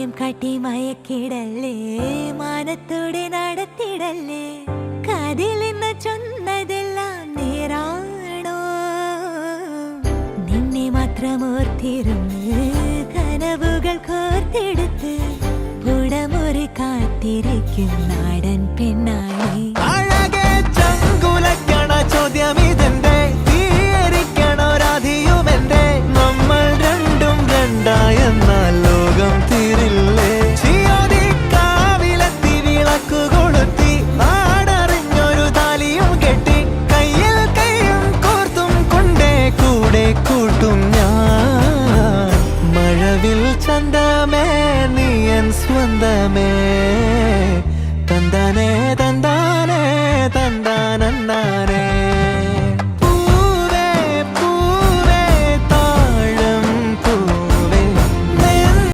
മായം കാട്ടി മയക്കിടല്ലേ, മാനത്തോടെ നടത്തിടല്ലേ. കാതിലെന്ന് ചൊന്നതെല്ലാം നേരാണോ? നിന്നെ മാത്രം ഓർത്തിരുന്ന് കനവുകൾ കോർത്തെടുത്ത് പുടമുറി കാത്തിരിക്കും നാടൻ പെണ്ണായി. ചോദ്യം ഇതെന്റെ തീയരിക്കണോ രാധിയുമെന്റെ, നമ്മൾ രണ്ടും രണ്ടായെന്നാൽ ലോകം തീരില്ലേ? കാവിലെത്തി വിളക്കു കൊളുത്തി നാടറിഞ്ഞൊരു താലിയും കെട്ടി കയ്യിൽ കയ്യും കോർത്തും കൊണ്ടേ കൂടെ കൂട്ടും ഞാൻ. മഴവിൽ ചന്തമേ നീയൻ സ്വന്തമേ.